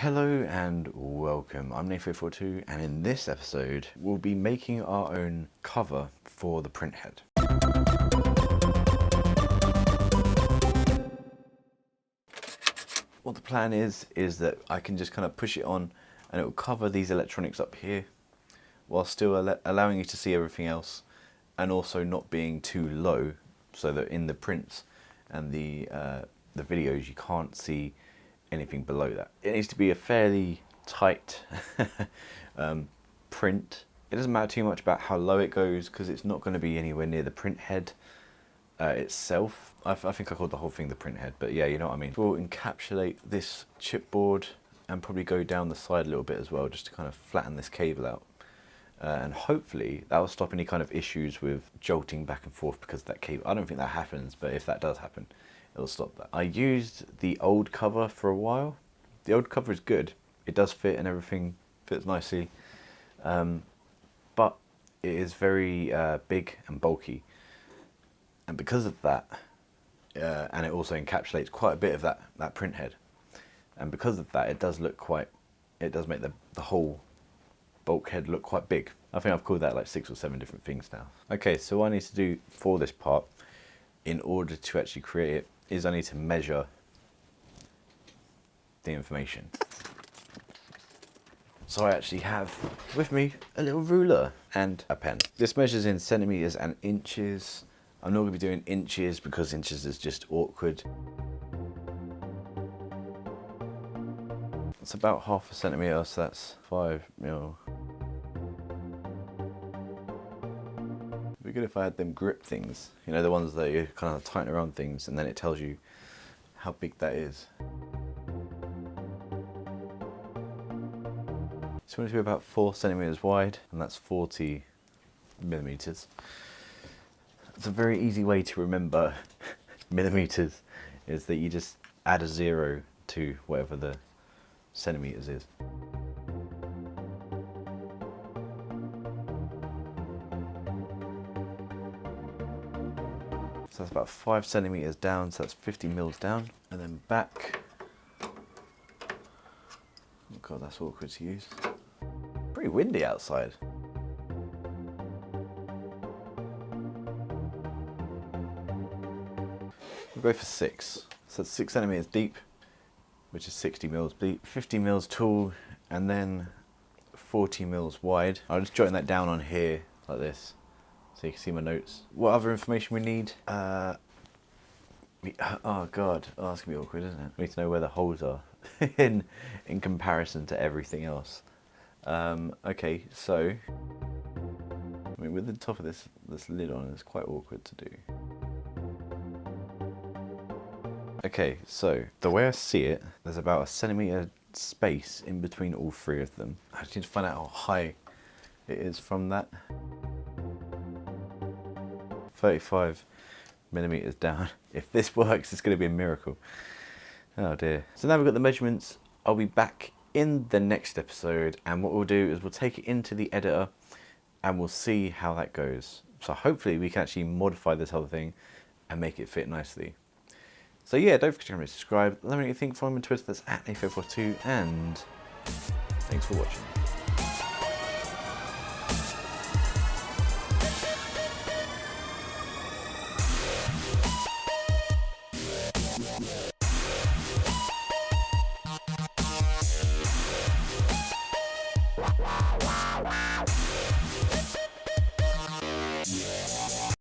Hello and welcome, I'm Modification, and in this episode we'll be making our own cover for the print head. What the plan is that I can just kind of push it on and it will cover these electronics up here while still allowing you to see everything else, and also not being too low so that in the prints and the videos you can't see anything below that. It needs to be a fairly tight print. It doesn't matter too much about how low it goes because it's not going to be anywhere near the print head itself. I think I called the whole thing the print head, but yeah, you know what I mean. We'll encapsulate this chipboard and probably go down the side a little bit as well, just to kind of flatten this cable out. And hopefully that will stop any kind of issues with jolting back and forth because of that cable. I don't think that happens, but if that does happen, it'll stop that. I used the old cover for a while. The old cover is good. It does fit and everything fits nicely. But it is very big and bulky. And because of that, and it also encapsulates quite a bit of that print head. And because of that, it does make the whole bulkhead look quite big. I think I've called that like 6 or 7 different things now. Okay, so what I need to do for this part, in order to actually create it, is I need to measure the information. So I actually have with me a little ruler and a pen. This measures in centimeters and inches. I'm not going to be doing inches because inches is just awkward. It's about 1/2 centimeter, so that's 5 mil. It'd be good if I had them grip things, you know, the ones that you kind of tighten around things and then it tells you how big that is. So it's going to be about 4 centimeters wide, and that's 40 millimeters. It's a very easy way to remember millimeters, is that you just add a 0 to whatever the centimeters is. So that's about 5 centimeters down, so that's 50 mils down, and then back. Oh god, that's awkward to use. Pretty windy outside. We'll go for 6. So it's 6 centimeters deep, which is 60 mils deep, 50 mils tall, and then 40 mils wide. I'll just jotting that down on here like this, so you can see my notes. What other information we need? Oh god, that's gonna be awkward, isn't it? We need to know where the holes are in comparison to everything else. Okay, so I mean, with the top of this lid on, it's quite awkward to do. Okay, so the way I see it, there's about 1 centimeter space in between all 3 of them. I just need to find out how high it is from that. 35 millimeters down. If this works, it's going to be a miracle. Oh dear. So now we've got the measurements. I'll be back in the next episode, and what we'll do is we'll take it into the editor and we'll see how that goes. So hopefully we can actually modify this whole thing and make it fit nicely. So yeah, don't forget to subscribe. Let me know what you think. Follow me on Twitter, that's @Modification, and thanks for watching.